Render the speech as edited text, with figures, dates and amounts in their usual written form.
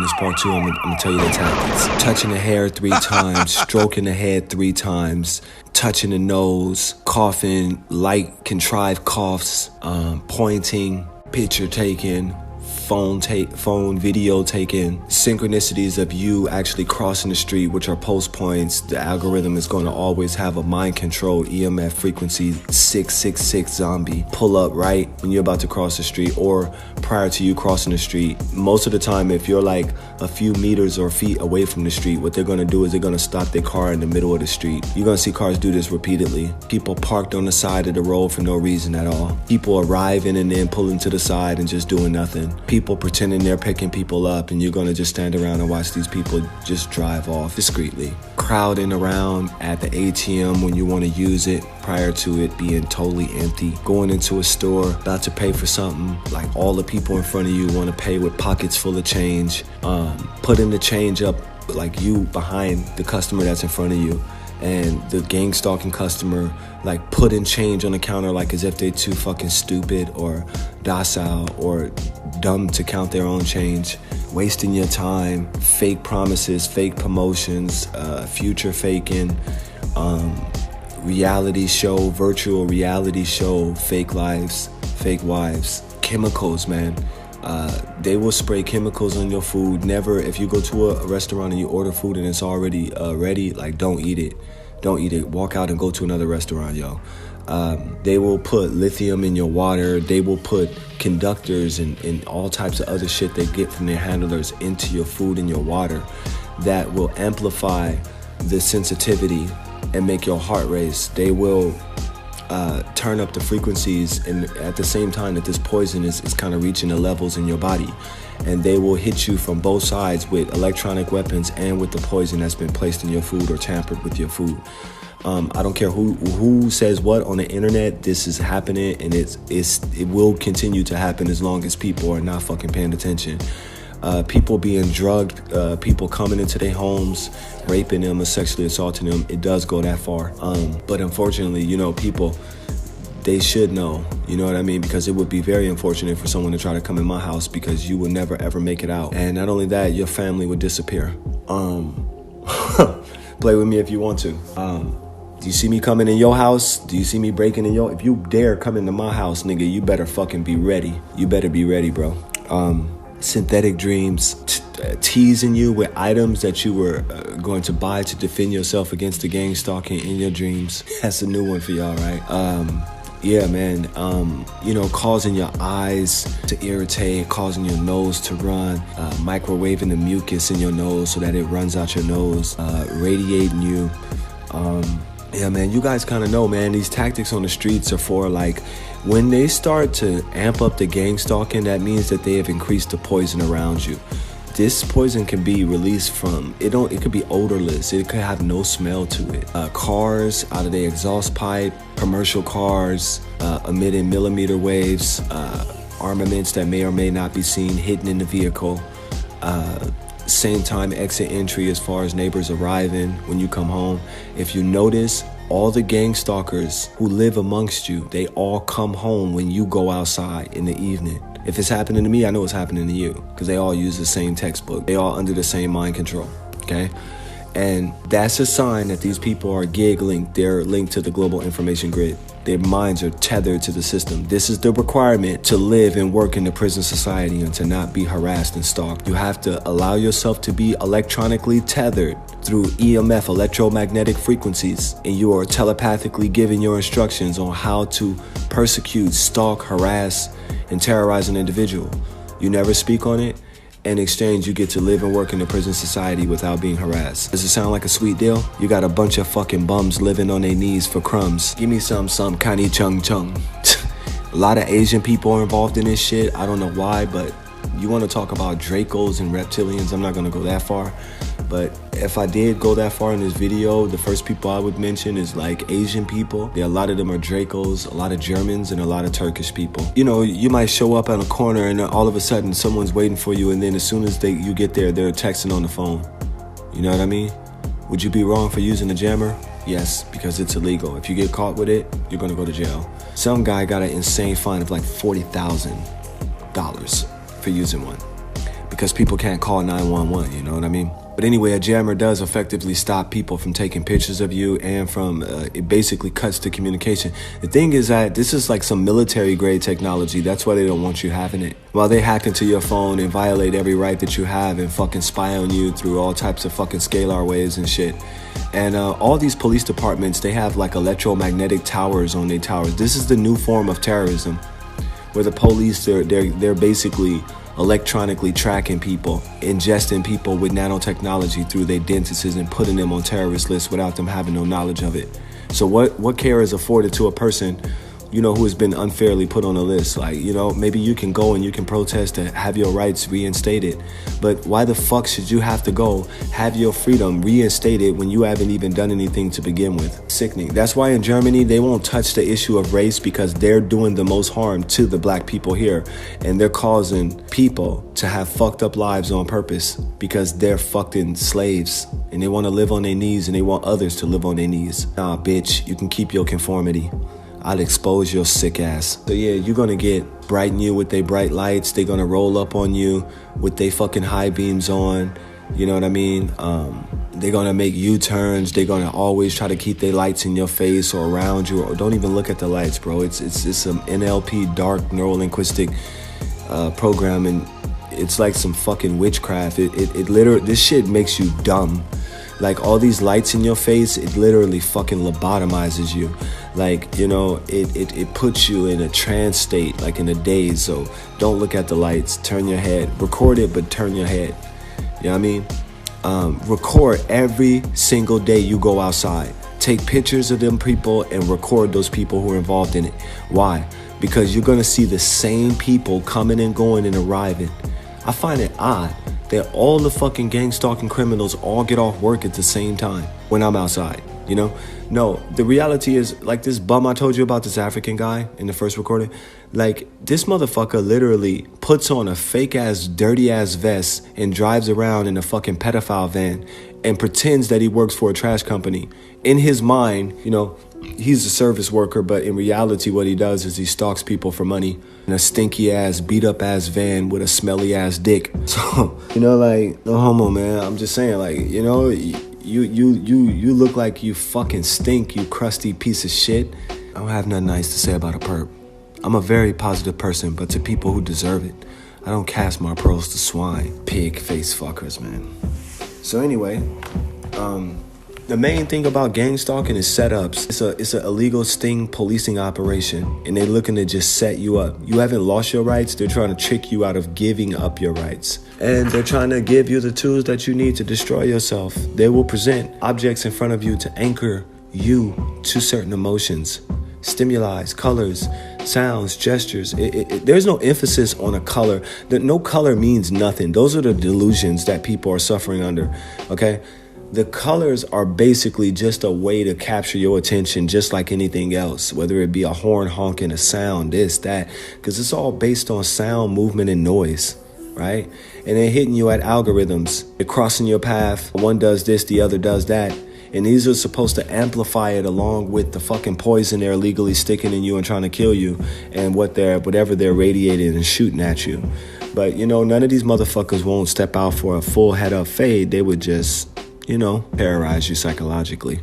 this part 2, I'm gonna tell you the tactics. Touching the hair 3 times, stroking the head 3 times, touching the nose, coughing, light contrived coughs, pointing, picture taking, phone video taken, synchronicities of you actually crossing the street, which are post points. The algorithm is going to always have a mind controlled EMF frequency 666 zombie pull up right when you're about to cross the street or prior to you crossing the street. Most of the time, if you're like a few meters or feet away from the street, what they're going to do is they're going to stop their car in the middle of the street. You're going to see cars do this repeatedly. People parked on the side of the road for no reason at all. People arriving and then pulling to the side and just doing nothing. People pretending they're picking people up, and you're gonna just stand around and watch these people just drive off discreetly. Crowding around at the ATM when you want to use it prior to it being totally empty. Going into a store, about to pay for something, like all the people in front of you want to pay with pockets full of change. Putting the change up like you behind the customer that's in front of you. And the gang stalking customer like putting change on the counter like as if they're too fucking stupid or docile or dumb to count their own change. Wasting your time, fake promises, fake promotions, future faking, reality show, virtual reality show, fake lives, fake wives, chemicals, man. They will spray chemicals on your food. Never, if you go to a restaurant and you order food and it's already ready, like don't eat it. Don't eat it. Walk out and go to another restaurant, yo. They will put lithium in your water. They will put conductors and all types of other shit they get from their handlers into your food and your water that will amplify the sensitivity and make your heart race. They will turn up the frequencies, and at the same time that this poison is kind of reaching the levels in your body, and they will hit you from both sides with electronic weapons and with the poison that's been placed in your food or tampered with your food. I don't care who says what on the internet. This is happening, and it will continue to happen as long as people are not fucking paying attention. People being drugged, people coming into their homes, raping them or sexually assaulting them. It does go that far. But unfortunately, you know, people, they should know, you know what I mean? Because it would be very unfortunate for someone to try to come in my house because you would never ever make it out. And not only that, your family would disappear. Play with me if you want to. Do you see me coming in your house? Do you see me breaking in your... If you dare come into my house, nigga, you better fucking be ready. You better be ready, bro. Synthetic dreams, teasing you with items that you were going to buy to defend yourself against the gang stalking in your dreams. That's a new one for y'all, right? Yeah, man, you know, causing your eyes to irritate, causing your nose to run, microwaving the mucus in your nose so that it runs out your nose, radiating you. Yeah, man, you guys kind of know, man, these tactics on the streets are for, like, when they start to amp up the gang stalking, that means that they have increased the poison around you. This poison can be released from, it could be odorless, it could have no smell to it. Cars out of their exhaust pipe, commercial cars emitting millimeter waves, armaments that may or may not be seen hidden in the vehicle. Same time exit entry as far as neighbors arriving when you come home. If you notice, all the gang stalkers who live amongst you, they all come home when you go outside in the evening. If it's happening to me, I know it's happening to you because they all use the same textbook. They all under the same mind control, okay? And that's a sign that these people are gig linked. They're linked to the global information grid. Their minds are tethered to the system. This is the requirement to live and work in the prison society and to not be harassed and stalked. You have to allow yourself to be electronically tethered through EMF, electromagnetic frequencies, and you are telepathically given your instructions on how to persecute, stalk, harass, and terrorize an individual. You never speak on it. In exchange, you get to live and work in the prison society without being harassed. Does it sound like a sweet deal? You got a bunch of fucking bums living on their knees for crumbs. Give me some kani chung chung. A lot of Asian people are involved in this shit. I don't know why, but you want to talk about Dracos and reptilians, I'm not going to go that far. But if I did go that far in this video, the first people I would mention is like Asian people. A lot of them are Dracos, a lot of Germans, and a lot of Turkish people. You know, you might show up on a corner and all of a sudden someone's waiting for you, and then as soon as you get there, they're texting on the phone. You know what I mean? Would you be wrong for using a jammer? Yes, because it's illegal. If you get caught with it, you're gonna go to jail. Some guy got an insane fine of like $40,000 for using one. because people can't call 911, you know what I mean? But anyway, a jammer does effectively stop people from taking pictures of you, and from it basically cuts the communication. The thing is that this is like some military grade technology. That's why they don't want you having it. While they hack into your phone and violate every right that you have and fucking spy on you through all types of fucking scalar waves and shit. And all these police departments, they have like electromagnetic towers on their towers. This is the new form of terrorism, where the police, they're basically electronically tracking people, ingesting people with nanotechnology through their dentists and putting them on terrorist lists without them having no knowledge of it. So what care is afforded to a person, you know, who has been unfairly put on a list? Like, you know, maybe you can go and you can protest to have your rights reinstated, but why the fuck should you have to go have your freedom reinstated when you haven't even done anything to begin with? Sickening. That's why in Germany, they won't touch the issue of race, because they're doing the most harm to the black people here, and they're causing people to have fucked up lives on purpose because they're fucking slaves and they want to live on their knees and they want others to live on their knees. Nah, bitch, you can keep your conformity. I'll expose your sick ass. So yeah, you're gonna get brighten you with their bright lights. They're gonna roll up on you with their fucking high beams on. You know what I mean? They're gonna make U-turns. They're gonna always try to keep their lights in your face or around you. Or don't even look at the lights, bro. It's some NLP, dark neuro-linguistic program, and it's like some fucking witchcraft. It literally, this shit makes you dumb. Like all these lights in your face, it literally fucking lobotomizes you. Like, you know, it puts you in a trance state, like in a daze. So don't look at the lights, turn your head, record it, but turn your head. You know what I mean? Record every single day you go outside. Take pictures of them people and record those people who are involved in it. Why? Because you're gonna see the same people coming and going and arriving. I find it odd that all the fucking gang stalking criminals all get off work at the same time when I'm outside, you know? No, the reality is, like this bum I told you about, this African guy in the first recording, like this motherfucker literally puts on a fake ass, dirty ass vest and drives around in a fucking pedophile van and pretends that he works for a trash company. In his mind, you know, he's a service worker, but in reality what he does is he stalks people for money in a stinky ass, beat up ass van with a smelly ass dick. So, you know, like, no homo, man. I'm just saying, like, you know, you look like you fucking stink, you crusty piece of shit. I don't have nothing nice to say about a perp. I'm a very positive person, but to people who deserve it, I don't cast my pearls to swine. Pig face fuckers, man. So anyway, the main thing about gang stalking is setups. It's an illegal sting policing operation, and they're looking to just set you up. You haven't lost your rights. They're trying to trick you out of giving up your rights. And they're trying to give you the tools that you need to destroy yourself. They will present objects in front of you to anchor you to certain emotions, stimuli, colors, sounds, gestures. There's no emphasis on a color. No color means nothing. Those are the delusions that people are suffering under, okay? The colors are basically just a way to capture your attention, just like anything else, whether it be a horn honking, a sound, this, that, because it's all based on sound, movement, and noise, right? And they're hitting you at algorithms. They're crossing your path. One does this, the other does that. And these are supposed to amplify it along with the fucking poison they're illegally sticking in you and trying to kill you, and whatever they're radiating and shooting at you. But, you know, none of these motherfuckers won't step out for a full head up fade. They would just, you know, terrorize you psychologically.